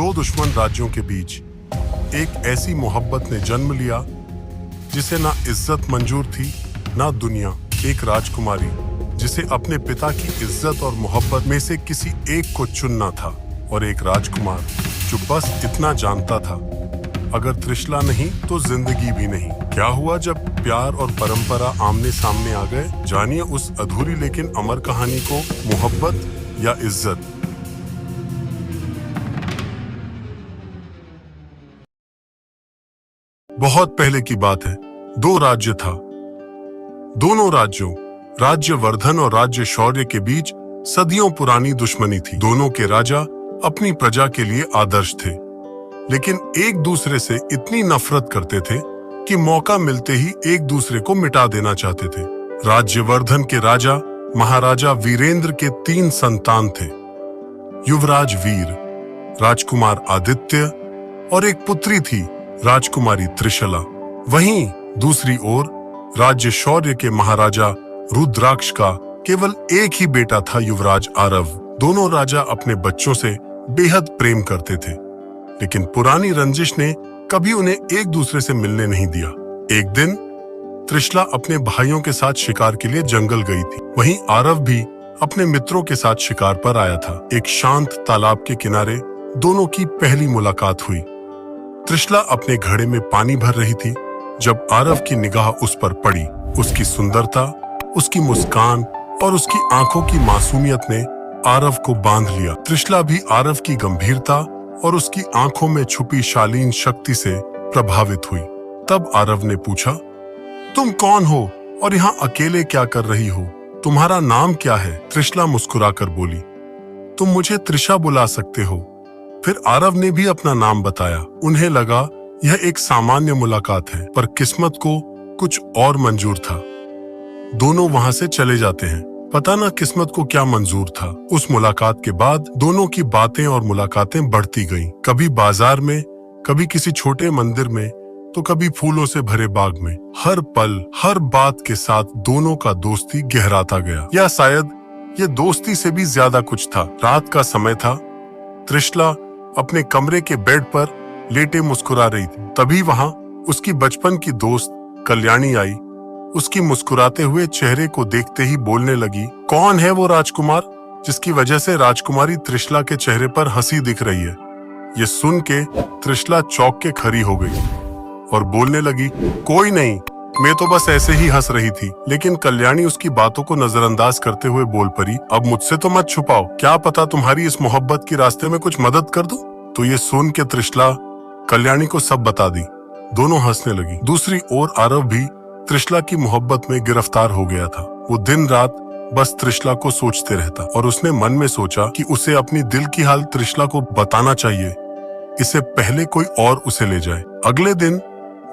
दो दुश्मन राज्यों के बीच एक ऐसी मोहब्बत ने जन्म लिया जिसे ना इज्जत मंजूर थी ना दुनिया। एक राजकुमारी जिसे अपने पिता की इज्जत और मोहब्बत में से किसी एक को चुनना था, और एक राजकुमार जो बस इतना जानता था, अगर त्रिशला नहीं तो जिंदगी भी नहीं। क्या हुआ जब प्यार और परंपरा आमने सामने आ गए? जानिए उस अधूरी लेकिन अमर कहानी को, मोहब्बत या इज्जत। बहुत पहले की बात है। दो राज्य था। दोनों राज्यों, राज्य वर्धन और राज्य शौर्य के बीच सदियों पुरानी दुश्मनी थी। दोनों के राजा अपनी प्रजा के लिए आदर्श थे, लेकिन एक दूसरे से इतनी नफरत करते थे कि मौका मिलते ही एक दूसरे को मिटा देना चाहते थे। राज्यवर्धन के राजा महाराजा वीरेंद्र के 3 संतान थे, युवराज वीर, राजकुमार आदित्य और एक पुत्री थी, राजकुमारी त्रिशला। वहीं दूसरी ओर राज्य शौर्य के महाराजा रुद्राक्ष का केवल एक ही बेटा था, युवराज आरव। दोनों राजा अपने बच्चों से बेहद प्रेम करते थे, लेकिन पुरानी रंजिश ने कभी उन्हें एक दूसरे से मिलने नहीं दिया। एक दिन त्रिशला अपने भाइयों के साथ शिकार के लिए जंगल गई थी। वहीं आरव भी अपने मित्रों के साथ शिकार पर आया था। एक शांत तालाब के किनारे दोनों की पहली मुलाकात हुई। त्रिशला अपने घड़े में पानी भर रही थी जब आरव की निगाह उस पर पड़ी। उसकी सुंदरता, उसकी मुस्कान और उसकी आंखों की मासूमियत ने आरव को बांध लिया। त्रिशला भी आरव की गंभीरता और उसकी आंखों में छुपी शालीन शक्ति से प्रभावित हुई। तब आरव ने पूछा, तुम कौन हो और यहाँ अकेले क्या कर रही हो? तुम्हारा नाम क्या है? त्रिशला मुस्कुराकर बोली, तुम मुझे त्रिशा बुला सकते हो। फिर आरव ने भी अपना नाम बताया। उन्हें लगा यह एक सामान्य मुलाकात है, पर किस्मत को कुछ और मंजूर था। दोनों वहां से चले जाते हैं। पता ना किस्मत को क्या मंजूर था। उस मुलाकात के बाद दोनों की बातें और मुलाकातें बढ़ती गईं। कभी बाजार में, कभी किसी छोटे मंदिर में, तो कभी फूलों से भरे बाग में। हर पल, हर बात के साथ दोनों का दोस्ती गहराता गया, या शायद ये दोस्ती से भी ज्यादा कुछ था। रात का समय था। त्रिशला अपने कमरे के बेड पर लेटे मुस्कुरा रही थी। तभी वहां उसकी बचपन की दोस्त कल्याणी आई। उसकी मुस्कुराते हुए चेहरे को देखते ही बोलने लगी, कौन है वो राजकुमार जिसकी वजह से राजकुमारी त्रिशला के चेहरे पर हंसी दिख रही है? ये सुन के त्रिशला चौंक के खड़ी हो गई और बोलने लगी, कोई नहीं, मैं तो बस ऐसे ही हंस रही थी। लेकिन कल्याणी उसकी बातों को नजरअंदाज करते हुए बोल पड़ी, अब मुझसे तो मत छुपाओ, क्या पता तुम्हारी इस मोहब्बत की रास्ते में कुछ मदद कर दूं? तो ये सुन के त्रिशला कल्याणी को सब बता दी। दोनों हंसने लगी। दूसरी ओर आरव भी त्रिशला की मोहब्बत में गिरफ्तार हो गया था। वो दिन रात बस त्रिशला को सोचते रहता, और उसने मन में सोचा कि उसे अपनी दिल की हाल त्रिशला को बताना चाहिए, इससे पहले कोई और उसे ले जाए। अगले दिन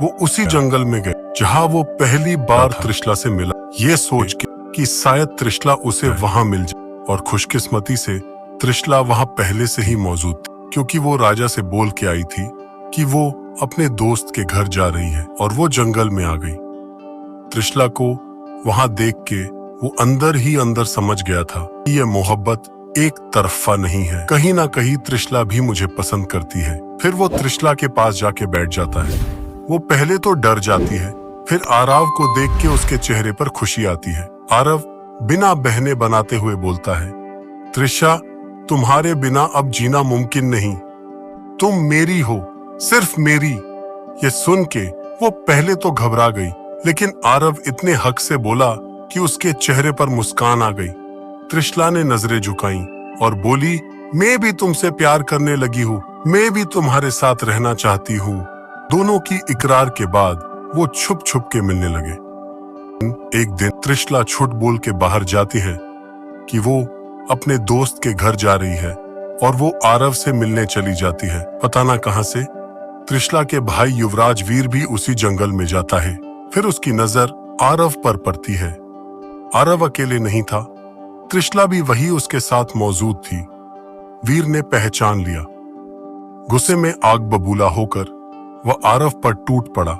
वो उसी जंगल में गए जहां वो पहली बार त्रिशला से मिला, ये सोच के कि शायद त्रिशला उसे वहां मिल जाए। और खुशकिस्मती से त्रिशला वहां पहले से ही मौजूद थी, क्योंकि वो राजा से बोल के आई थी कि वो अपने दोस्त के घर जा रही है, और वो जंगल में आ गई। त्रिशला को वहां देख के वो अंदर ही अंदर समझ गया था कि ये मोहब्बत एक तरफा नहीं है। कहीं ना कहीं त्रिशला भी मुझे पसंद करती है। फिर वो त्रिशला के पास जाके बैठ जाता है। वो पहले तो डर जाती है, फिर आरव को देख के उसके चेहरे पर खुशी आती है। आरव बिना बहने बनाते हुए बोलता है, त्रिशा, तुम्हारे बिना अब जीना मुमकिन नहीं। तुम मेरी हो, सिर्फ मेरी। ये सुन के वो पहले तो घबरा गई, लेकिन आरव इतने हक से बोला कि उसके चेहरे पर मुस्कान आ गई। त्रिशला ने नजरें झुकाईं और बोली, मैं भी तुमसे प्यार करने लगी हूँ, मैं भी तुम्हारे साथ रहना चाहती हूँ। दोनों की इकरार के बाद वो छुप छुप के मिलने लगे। एक दिन त्रिशला झूठ बोल के बाहर जाती है कि वो अपने दोस्त के घर जा रही है, और वो आरव से मिलने चली जाती है। पता ना कहां से त्रिशला के भाई युवराज वीर भी उसी जंगल में जाता है। फिर उसकी नजर आरव पर पड़ती है। आरव अकेले नहीं था, त्रिशला भी वही उसके साथ मौजूद थी। वीर ने पहचान लिया। गुस्से में आग बबूला होकर वह आरव पर टूट पड़ा।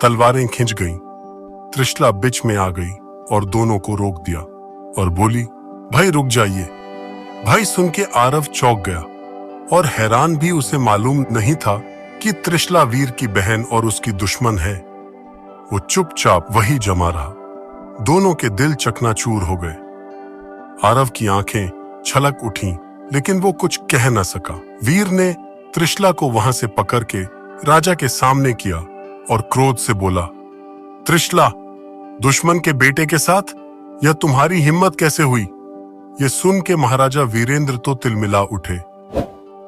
तलवारें खिंच गईं। त्रिशला बीच में आ गई और दोनों को रोक दिया और बोली, भाई रुक जाइए। भाई सुन के आरव चौंक गया। और हैरान भी उसे मालूम नहीं था कि त्रिशला वीर की बहन और उसकी दुश्मन है। वो चुपचाप वही जमा रहा। दोनों के दिल चकनाचूर हो गए। आरव की आंखें छलक उठी, लेकिन वो कुछ कह न सका। वीर ने त्रिशला को वहां से पकड़ के राजा के सामने किया और क्रोध से बोला, त्रिशला, दुश्मन के बेटे के साथ यह तुम्हारी हिम्मत कैसे हुई? ये सुन के महाराजा वीरेंद्र तो तिलमिला उठे।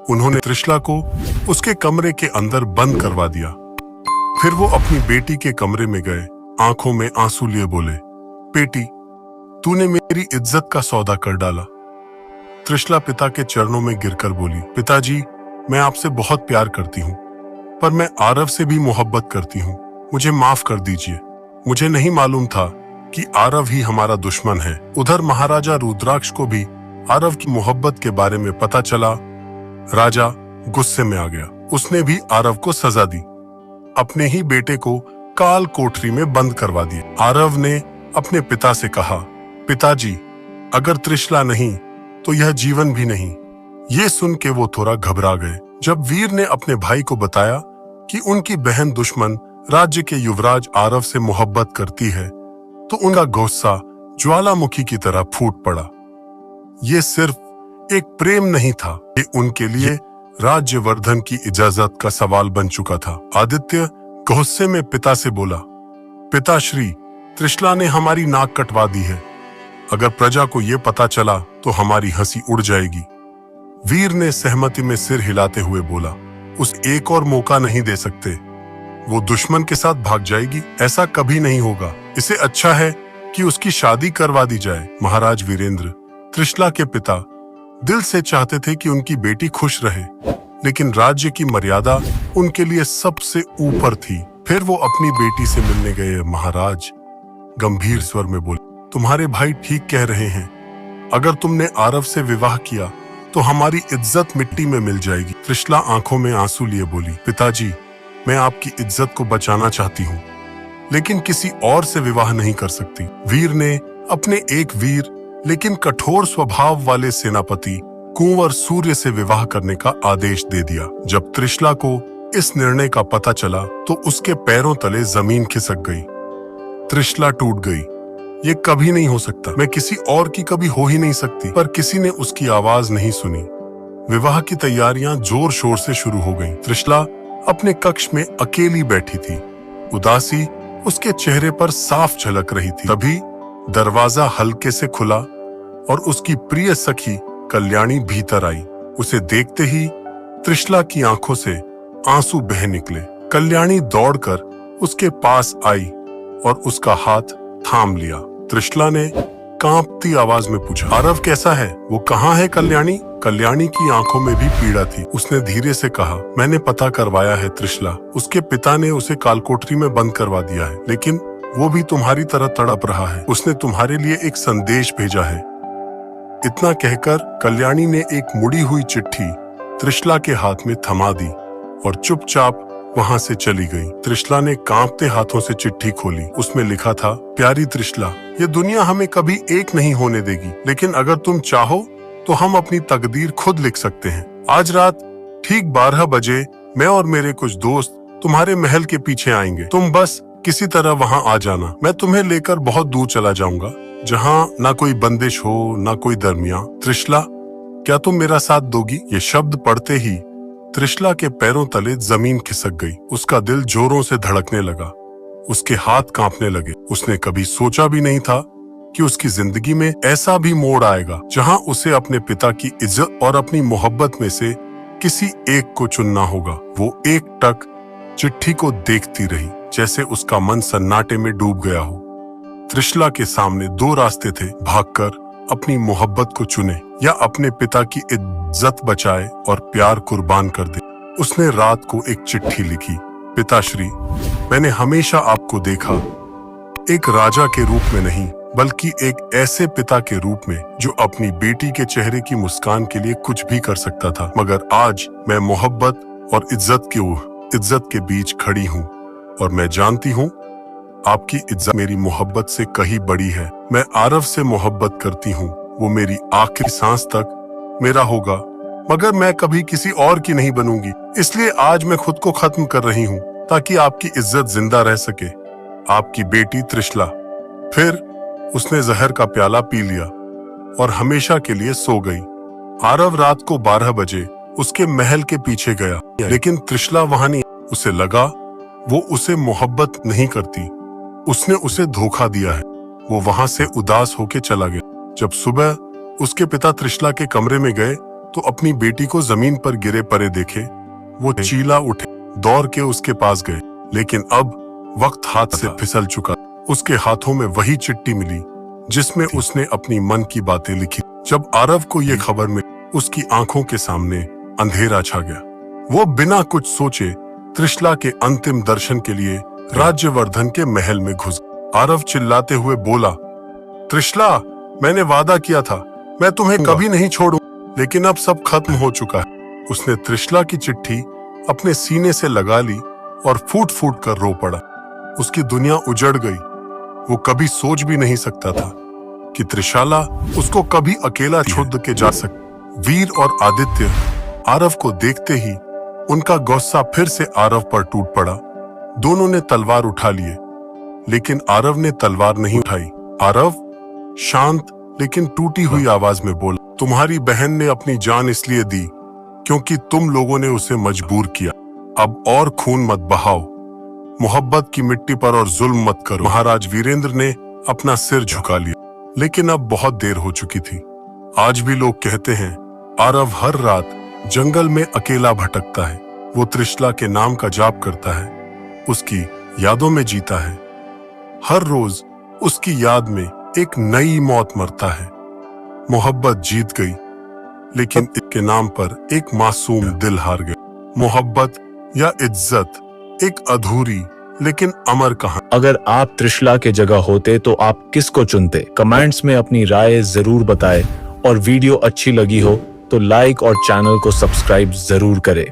उन्होंने त्रिशला को उसके कमरे के अंदर बंद करवा दिया। फिर वो अपनी बेटी के कमरे में गए। आंखों में आंसू लिए बोले, बेटी, तूने मेरी इज्जत का सौदा कर डाला। त्रिशला पिता के चरणों में गिरकर बोली, पिताजी, मैं आपसे बहुत प्यार करती हूँ, पर मैं आरव से भी मोहब्बत करती हूँ। मुझे माफ कर दीजिए। मुझे नहीं मालूम था कि आरव ही हमारा दुश्मन है। उधर महाराजा रुद्राक्ष को भी आरव की मोहब्बत के बारे में पता चला। राजा गुस्से में आ गया। उसने भी आरव को सजा दी। अपने ही बेटे को काल कोठरी में बंद करवा दिया। आरव ने अपने पिता से कहा, पिताजी, अगर त्रिशला नहीं तो यह जीवन भी नहीं। ये सुन के वो थोड़ा घबरा गए। जब वीर ने अपने भाई को बताया कि उनकी बहन दुश्मन राज्य के युवराज आरव से मोहब्बत करती है, तो उनका गुस्सा ज्वालामुखी की तरह फूट पड़ा। ये सिर्फ एक प्रेम नहीं था, ये उनके लिए राज्यवर्धन की इजाजत का सवाल बन चुका था। आदित्य गुस्से में पिता से बोला, पिताश्री, त्रिशला ने हमारी नाक कटवा दी है। अगर प्रजा को यह पता चला तो हमारी हंसी उड़ जाएगी। वीर ने सहमति में सिर हिलाते हुए बोला, उस एक और मौका नहीं दे सकते। वो दुश्मन के साथ भाग जाएगी, ऐसा कभी नहीं होगा। इसे अच्छा है कि उसकी शादी करवा दी जाए। महाराज वीरेंद्र, त्रिशला के पिता, दिल से चाहते थे कि उनकी बेटी खुश रहे, लेकिन राज्य की मर्यादा उनके लिए सबसे ऊपर थी। फिर वो अपनी बेटी से मिलने गए। महाराज गंभीर स्वर में बोले, तुम्हारे भाई ठीक कह रहे हैं। अगर तुमने आरव से विवाह किया तो हमारी इज्जत मिट्टी में मिल जाएगी। त्रिशला आंखों में आंसू लिए बोली, पिताजी, मैं आपकी इज्जत को बचाना चाहती हूँ, लेकिन किसी और से विवाह नहीं कर सकती। वीर ने अपने एक वीर लेकिन कठोर स्वभाव वाले सेनापति कुंवर सूर्य से विवाह करने का आदेश दे दिया। जब त्रिशला को इस निर्णय का पता चला तो उसके पैरों तले जमीन खिसक गई। त्रिशला टूट गई। ये कभी नहीं हो सकता, मैं किसी और की कभी हो ही नहीं सकती। पर किसी ने उसकी आवाज नहीं सुनी। विवाह की तैयारियां जोर शोर से शुरू हो गईं। त्रिशला अपने कक्ष में अकेली बैठी थी। उदासी उसके चेहरे पर साफ झलक रही थी। तभी दरवाजा हल्के से खुला और उसकी प्रिय सखी कल्याणी भीतर आई। उसे देखते ही त्रिशला की आंखों से आंसू बह निकले। कल्याणी दौड़कर उसके पास आई और उसका हाथ थाम लिया। त्रिशला ने कांपती आवाज में पूछा, आरव कैसा है? वो कहाँ है कल्याणी? कल्याणी की आंखों में भी पीड़ा थी। उसने धीरे से कहा, मैंने पता करवाया है त्रिशला। उसके पिता ने उसे कालकोठरी में बंद करवा दिया है, लेकिन वो भी तुम्हारी तरह तड़प रहा है। उसने तुम्हारे लिए एक संदेश भेजा है। इतना कहकर कल्याणी ने एक मुड़ी हुई चिट्ठी त्रिशला के हाथ में थमा दी और चुपचाप वहां से चली गई। त्रिशला ने कांपते हाथों से चिट्ठी खोली। उसमें लिखा था, प्यारी त्रिशला, ये दुनिया हमें कभी एक नहीं होने देगी, लेकिन अगर तुम चाहो तो हम अपनी तकदीर खुद लिख सकते हैं। आज रात ठीक 12 बजे मैं और मेरे कुछ दोस्त तुम्हारे महल के पीछे आएंगे। तुम बस किसी तरह वहां आ जाना। मैं तुम्हें लेकर बहुत दूर चला जाऊंगा, जहां ना कोई बंदिश हो, ना कोई दरमियान। त्रिशला, क्या तुम मेरा साथ दोगी? ये शब्द पढ़ते ही त्रिशला के पैरों तले जमीन खिसक गई। उसका दिल जोरों से धड़कने लगा। उसके हाथ कांपने लगे। उसने कभी सोचा भी नहीं था कि उसकी जिंदगी में ऐसा भी मोड़ आएगा जहां उसे अपने पिता की इज्जत और अपनी मोहब्बत में से किसी एक को चुनना होगा। वो एकटक चिट्ठी को देखती रही, जैसे उसका मन सन्नाटे में डूब गया हो। त्रिशला के सामने दो रास्ते थे, भागकर अपनी मोहब्बत को चुने या अपने पिता की इज्जत बचाए और प्यार कुर्बान कर दे। उसने रात को एक चिट्ठी लिखी, पिताश्री, मैंने हमेशा आपको देखा, एक राजा के रूप में नहीं, बल्कि एक ऐसे पिता के रूप में जो अपनी बेटी के चेहरे की मुस्कान के लिए कुछ भी कर सकता था। मगर आज मैं मोहब्बत और इज्जत के बीच खड़ी हूँ और मैं जानती हूँ आपकी इज्जत मेरी मोहब्बत से कहीं बड़ी है। मैं आरव से मोहब्बत करती हूँ। वो मेरी आखिरी सांस तक मेरा होगा, मगर मैं कभी किसी और की नहीं बनूंगी, इसलिए आज मैं खुद को खत्म कर रही हूँ ताकि आपकी इज्जत जिंदा रह सके। आपकी बेटी त्रिशला। फिर उसने जहर का प्याला पी लिया और हमेशा के लिए सो गई। आरव रात को 12 बजे उसके महल के पीछे गया, लेकिन त्रिशला वहां नहीं। उसे लगा वो उसे मोहब्बत नहीं करती, उसने उसे धोखा दिया है। वो वहां से उदास होके चला गया। जब सुबह उसके पिता त्रिशला के कमरे में गए तो अपनी बेटी को जमीन पर गिरे पड़े देखे। वो चीला उठे, दौड़ के उसके पास गए, लेकिन अब वक्त हाथ से फिसल चुका। उसके हाथों में वही चिट्ठी मिली जिसमें उसने अपनी मन की बातें लिखी। जब आरव को ये खबर मिली, उसकी आंखों के सामने अंधेरा छा गया। वो बिना कुछ सोचे त्रिशला के अंतिम दर्शन के लिए राज्यवर्धन के महल में घुस। आरव चिल्लाते हुए बोला, त्रिशला, मैंने वादा किया था मैं तुम्हें कभी नहीं छोड़ूं, लेकिन अब सब खत्म हो चुका है। उसने त्रिशला की चिट्ठी अपने सीने से लगा ली और फूट फूट कर रो पड़ा। उसकी दुनिया उजड़ गई। वो कभी सोच भी नहीं सकता था कि त्रिशाला उसको कभी अकेला छोड़ के जा सके। वीर और आदित्य आरव को देखते ही उनका गुस्सा फिर से आरव पर टूट पड़ा। दोनों ने तलवार उठा लिए, लेकिन आरव ने तलवार नहीं उठाई। आरव शांत लेकिन टूटी हुई आवाज में बोला, तुम्हारी बहन ने अपनी जान इसलिए दी क्योंकि तुम लोगों ने उसे मजबूर किया। अब और खून मत बहाओ, मोहब्बत की मिट्टी पर और जुल्म मत करो। महाराज वीरेंद्र ने अपना सिर झुका लिया, लेकिन अब बहुत देर हो चुकी थी। आज भी लोग कहते हैं आरव हर रात जंगल में अकेला भटकता है। वो त्रिशला के नाम का जाप करता है, उसकी यादों में जीता है। हर रोज उसकी याद में एक नई मौत मरता है। मोहब्बत जीत गई, लेकिन इसके नाम पर एक मासूम दिल हार गया। मोहब्बत या इज्जत एक अधूरी लेकिन अमर कहानी। अगर आप त्रिशला के जगह होते तो आप किसको चुनते? कमेंट्स में अपनी राय जरूर बताएं और वीडियो अच्छी लगी हो तो लाइक और चैनल को सब्सक्राइब जरूर करें।